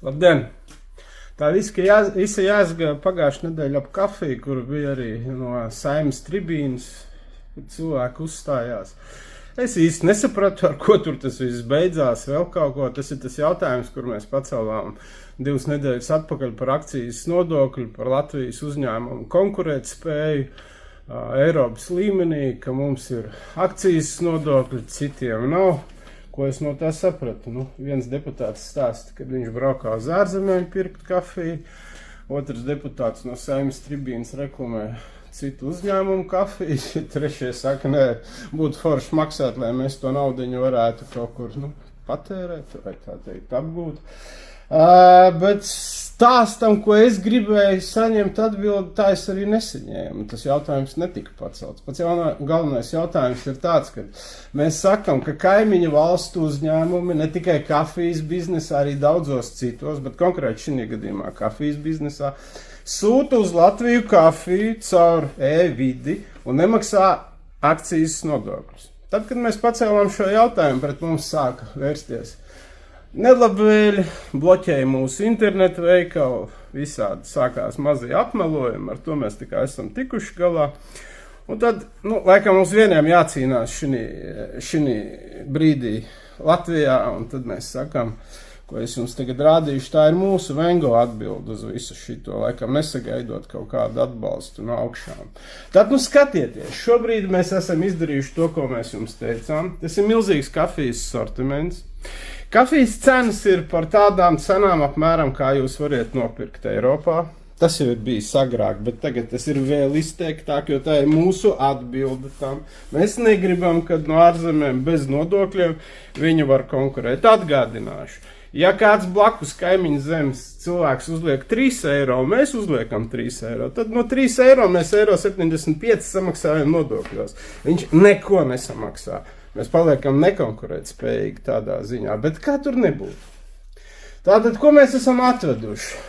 Labdien! Tā visa jāsaka pagājušā nedēļa ap kafiju, kur bija arī no Saeimas tribīnas, kad cilvēki uzstājās. Es īsti nesapratu, ar ko tur tas viss beidzās, vēl kaut ko. Tas ir tas jautājums, kur mēs pacēlām 2 nedēļas atpakaļ par akcijas nodokļu, par Latvijas uzņēmumu konkurētspēju Eiropas līmenī, ka mums ir akcijas nodokļi, citiem nav. Ko es no tā sapratu? Viens deputāts stāsta, kad viņš braukā uz ārzemēm pirkt kafiju, otrs deputāts no Saeimas tribīnas reklamē citu uzņēmumu kafiju, trešie saka, nē, būtu forši maksāt, lai mēs to naudiņu varētu kaut kur patērēt, vai tā teikt, apgūt. Bet stāstam, ko es gribēju saņemt atbildi, tā es arī nesaņēmu. Tas jautājums netika pacelts. Pats galvenais jautājums ir tāds, ka mēs sakam, ka kaimiņu valstu uzņēmumi, ne tikai kafijas biznesā, arī daudzos citos, bet konkrēti šī gadījumā kafijas biznesā, sūta uz Latviju kafiju caur e-vidi un nemaksā akcijas nodokļus. Tad, kad mēs pacēlām šo jautājumu, pret mums sāka vērsties nelabvēļi, bloķēja mūsu internetu veikalu, visādi sākās mazie apmelojumi, ar to mēs tikai esam tikuši galā. Un tad, laikam mums vieniem jācīnās šī brīdī Latvijā, un tad mēs sakam, ko es jums tagad rādīšu, tā ir mūsu Vengo atbildi uz visu šito, laikam nesagaidot kaut kādu atbalstu no augšām. Tad, skatieties, šobrīd mēs esam izdarījuši to, ko mēs jums teicām. Tas ir milzīgs kafijas sortiments. Kafijas cenas ir par tādām cenām apmēram, kā jūs variet nopirkt Eiropā. Tas jau ir bijis agrāk, bet tagad tas ir vēl izteiktāk, jo tā ir mūsu atbilde tam. Mēs negribam, kad no ārzemēm bez nodokļiem viņi var konkurēt. Atgādināšu. Ja kāds blakus kaimiņu zemes cilvēks uzliek 3 eiro, mēs uzliekam 3 eiro, tad no 3 eiro mēs 1,75 eiro samaksājam nodokļos. Viņš neko nesamaksā. Mēs paliekam nekonkurētspējīgi tādā ziņā, bet kā tur nebūtu. Tātad, ko mēs esam atveduši?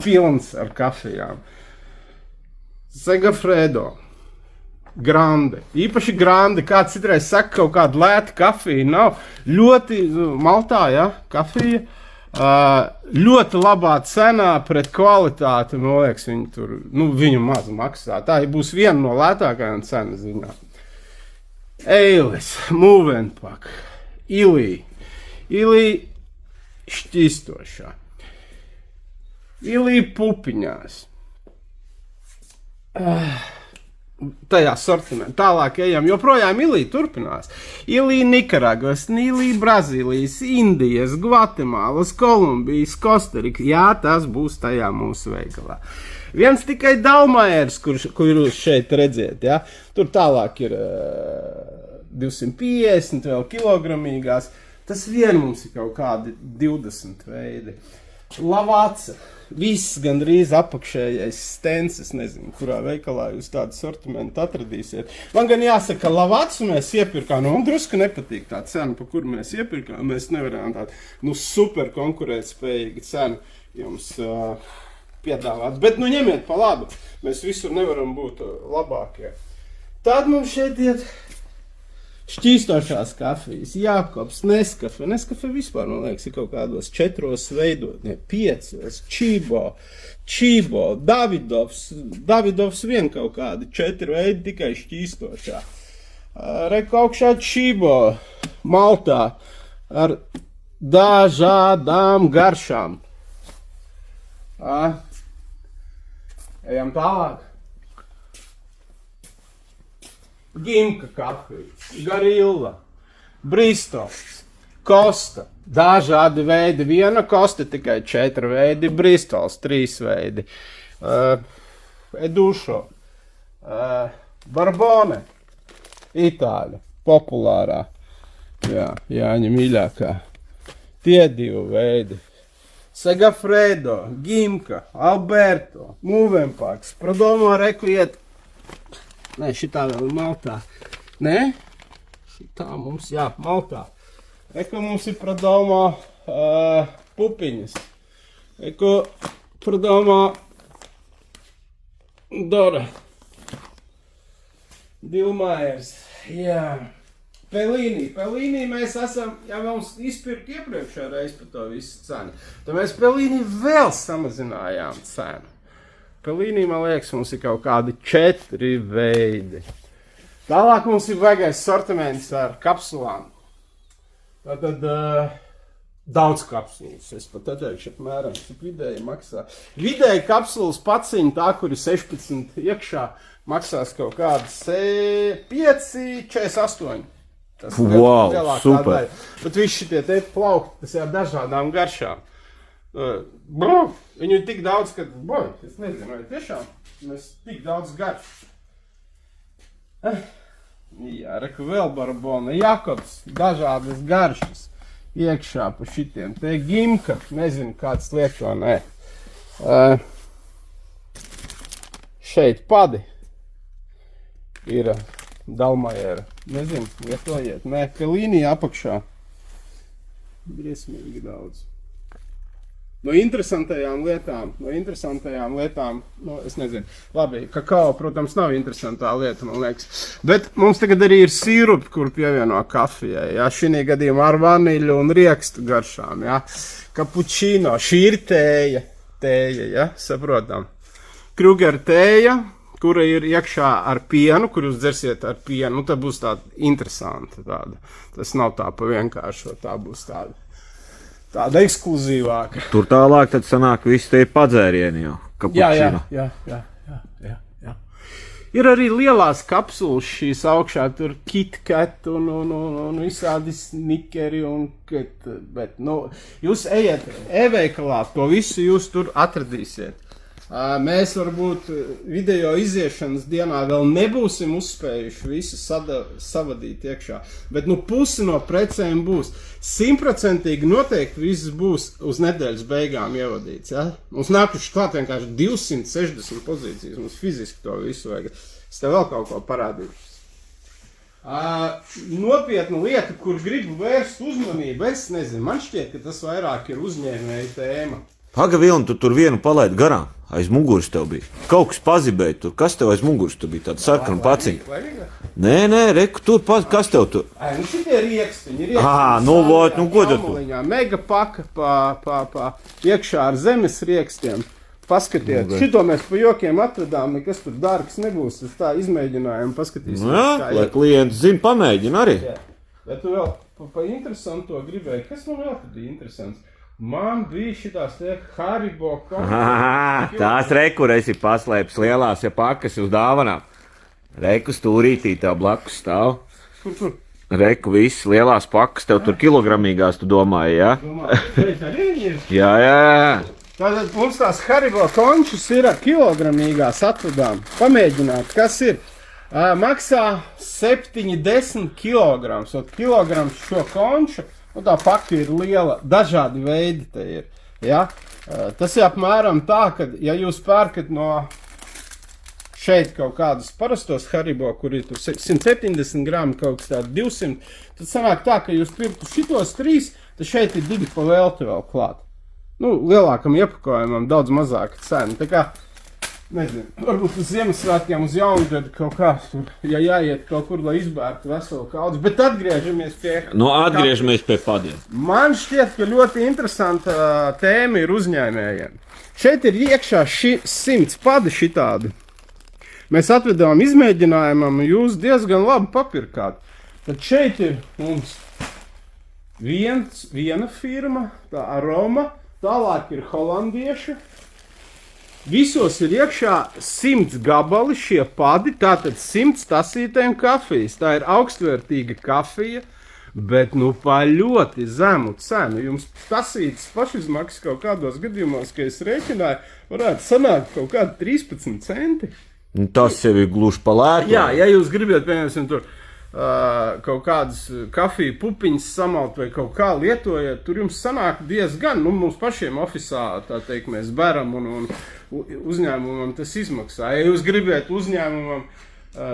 Pilns ar kafijām. Segafredo. Grande. Īpaši grande. Kāds citreiz saka, kaut kāda lēta kafija nav. Ļoti Maltā, kafija. Ļoti labā cenā pret kvalitāti. Man liekas, viņi tur, viņu maz maksā. Tā būs viena no lētākajām cenas ziņā. Eilis, Movenpak, Ilī šķistošā, Ilī pupiņās. Tajā sortimentā. Tālāk ejam, joprojām Ilī turpinās. Ilī Nikaragvas, Ilī Brazīlijas, Indijas, Gvatemalas, Kolumbijas, Kostarikas. Jā, tas būs tajā mūsu veikalā. Viens tikai Dalmaiers, kur jūs šeit redziet, Tur tālāk ir 250 vēl kilogramīgās. Tas vien mums ir kaut kādi 20 veidi. Lavāca. Viss gandrīz apakšējais stends, es nezinu, kurā veikalā jūs tādu sortimentu atradīsiet. Man gan jāsaka, lavācu mēs iepirkām, un drusku nepatīk tā cena, pa kuru mēs iepirkām. Mēs nevarējām tādu super konkurētspējīgu cenu jums piedāvāt. Bet ņemiet pa labu, mēs visur nevaram būt labākie. Tad mums šeit iet šķīstošās kafijas, Jākobs, Neskafe. Neskafe vispār, man liekas, ir kaut kādos 4 veidos, 5, Čībo, Davidovs vien kaut kādi 4 veidi tikai šķīstošā. Reku augšā Čībo, Maltā, ar dažādām garšām. Ejam tālāk. Gimka kafija, Garilla, Bristols, Kosta, dažādi veidi. Viena Kosta tikai 4 veidi, Bristols 3 veidi, Edušo, Barbone, Itāļa, populārā, Jāņa mīļākā. Tie 2 veidi. Segafredo, Gimka, Alberto, Movenpaks, Prodomo reku iet. Nē, šitā vēl Maltā. Nē? Šitā mums, Maltā. Reku mums ir Prodomo pupiņas. Reku Prodomo Dora. Dilmaiers. Pelīnī mēs esam, ja mums izpirkt iepriekšējā reizi par to visu cenu, tad mēs Pelīnī vēl samazinājām cenu. Pelīnī, man liekas, mums ir kaut kādi 4 veidi. Tālāk mums ir vajagais sortiments ar kapsulām. Tātad daudz kapsulas, es pat teikšu, apmēram, cik vidēji maksā. Vidēji kapsulas paciņa, tā, kur ir 16 iekšā, maksās kaut kādas 5,48. Tas wow, super. Bet visi šitie te plaukti, tas ir ar dažādām garšām. Viņu ir tik daudz, ka, es nezinu, vai tiešām mēs tik daudz garšu. Jā, reku vēl Barbona, Jakobs, dažādas garšas iekšā pa šitiem. Te Gimka, nezinu, kāds lieto, nē. Šeit padi ir Dalmajera, nezinu, lietojiet. Nē, Pelīnī apakšā. Briesmīgi daudz. No interesantajām lietām, es nezinu. Labi, kakao, protams, nav interesantā lieta, man liekas. Bet mums tagad arī ir sīrupi, kur pievieno kafijai, jā. Šī gadījumā ar vaniļu un riekstu garšām, jā. Kapučino, šī ir tēja, jā, saprotam. Kruger tēja, kura ir iekšā ar pienu, kur jūs dzersiet ar pienu, tā būs tāda interesanta tāda. Tas nav tā pa vienkāršo, tā būs tāda ekskluzīvāka. Tur tālāk tad sanāk visi tie padzērieni jau. Jā. Ir arī lielās kapsulas šīs augšā, tur KitKat un visādi snikeri bet, jūs ejiet e-veikalā, to visu jūs tur atradīsiet. Mēs varbūt video iziešanas dienā vēl nebūsim uzspējuši visu savadīt iekšā, bet pusi no precēm būs. 100% noteikti viss būs uz nedēļas beigām ievadīts. Ja? Mums nākuši klāt vienkārši 260 pozīcijas, mums fiziski to visu vajag. Es tev vēl kaut ko parādīšu. Nopietna lieta, kur gribu vērst uzmanību, es nezinu, man šķiet, ka tas vairāk ir uzņēmēja tēma. Pagavilni, tu tur vienu palaid garām, aiz muguras tev bija. Kaut kas pazibēja tur, kas tev aiz muguras tur bija, tāda sarkana paciņa. Nē, reku, tur, kas tev tur? Šitie riekstiņi. Ko tad tu? Mega paka pa iekšā ar zemes riekstiem. Paskatiet, šito mēs pa jokiem atradām, nekas tur dārgs nebūs, tas tā izmēģinājām, paskatīsim. Lai klienti zina, pamēģina arī. Jā. Bet tu vēl pa interesanto gribēji, kas man vēl tad bija interesants? Man bija šitās te Haribo konfekti. Tās reku esi paslēpis lielās pakas uz dāvanām. Reku stūrītī tev blakus stāv. Kur? Reku viss lielās pakas tev tur kilogramīgās, tu domāji, jā? Jā. Tātad mums tās Haribo končus ir kilogramīgās atvedām. Pamēģināt, kas ir. Maksā 70 kilograms. Kilograms šo konču. Tā paka ir liela, dažādi veidi te ir. Ja? Tas ir apmēram tā, ka, ja jūs pērkat no šeit kaut kādus parastos Haribo, kur ir 170 grami, kaut kas tāds 200, tad sanāk tā, ka jūs pirktu šitos 3, tad šeit ir 2 pa velti vēl klāt. Lielākam iepakojumam daudz mazāka cena. Tā kā, nezinu, varbūt uz Ziemassvētkiem uz jaungadu kaut kā, ja jāiet kaut kur, lai izbērtu veselu kaudzi, bet atgriežamies pie padiem. Man šķiet, ka ļoti interesanta tēma ir uzņēmējiem. Šeit ir iekšā 100 padi šitādi. Mēs atvedām izmēģinājumam, jūs diezgan labi papirkāt. Tad šeit ir mums viena firma, tā Aroma, tālāk ir holandieša. Visos ir iekšā 100 gabali šie padi, tātad 100 tasītēm kafijas. Tā ir augstvērtīga kafija, bet pa ļoti zemu cenu. Jums tasītas pašizmaksas kaut kādos gadījumos, ka es rēķināju, varētu sanākt kaut kādi 13 centi. Tas jau ir gluži pa lētu. Jā, ja jūs gribat, piemēram, tur kaut kādas kafiju pupiņas samalt vai kaut kā lietojat, tur jums sanāk diezgan, mums pašiem ofisā, tā teikt, mēs beram un uzņēmumam tas izmaksā. Ja jūs gribat uzņēmumam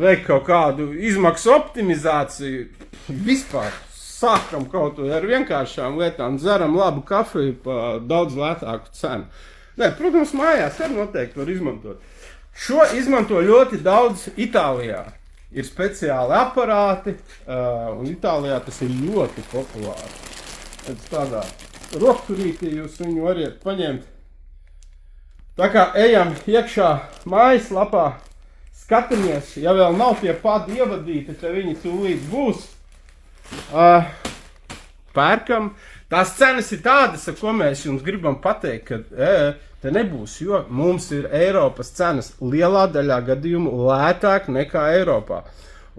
veikt kaut kādu izmaksu optimizāciju, vispār sākam kaut ko ar vienkāršām lietām, dzeram labu kafiju pa daudz lētāku cenu. Nē, protams, mājās arī noteikti var izmantot. Šo izmanto ļoti daudz Itālijā. ir speciāli aparāti, un Itālijā tas ir ļoti populāri. Tad tādā rokturītī jūs viņu variet paņemt. Tā kā ejam iekšā mājaslapā, skatāmies, ja vēl nav tie padi ievadīti, te viņi tūlīt būs. Pērkam. Tās cenas ir tādas, ar ko mēs jums gribam pateikt, ka te nebūs, jo mums ir Eiropas cenas lielā daļā gadījumu lētāk nekā Eiropā.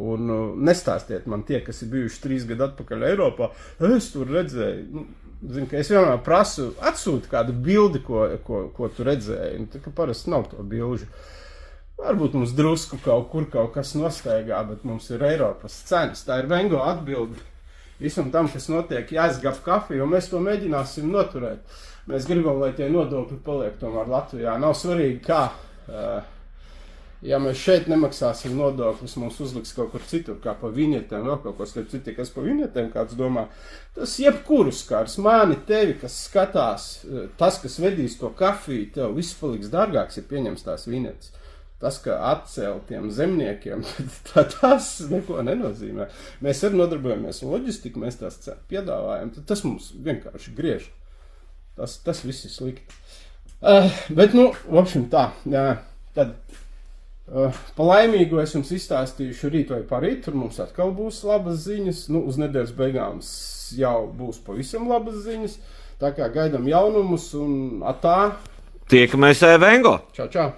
Un nestāstiet man tie, kas ir bijuši 3 gadu atpakaļ Eiropā, es tur redzēju, zinu, ka es vienmēr prasu atsūt kādu bildi, ko tu redzēji, tā ka parasti nav to bilžu. Varbūt mums drusku kaut kas nostaigā, bet mums ir Eiropas cenas. Tā ir Vengo atbildi. Visam tam, kas notiek, jāizgab kafiju, un mēs to mēģināsim noturēt. Mēs gribam, lai tie nodokļi paliek tomēr Latvijā. Nav svarīgi, kā. Ja mēs šeit nemaksāsim nodokļus, mums uzliks kaut kur citur, kā pa viņetēm, vēl kaut ko citi, kas pa viņetēm kāds domā. Tas jebkurus kārs, mani, tevi, kas skatās, tas, kas vedīs to kafiju, tev viss paliks dārgāks, ja pieņems tās viņetes. Tas, ka atcēl tiem zemniekiem, tas neko nenozīmē. Mēs arī nodarbojamies loģistiku, mēs tās piedāvājam, tad tas mums vienkārši griež. Tas viss ir slikti. Bet, vapšim tā, tad pa laimīgu es jums izstāstīšu rīt vai parīt, tur mums atkal būs labas ziņas, uz nedēļas beigām jau būs pavisam labas ziņas, tā kā gaidam jaunumus un atā. Tiekamies Vengo! Čau, čau!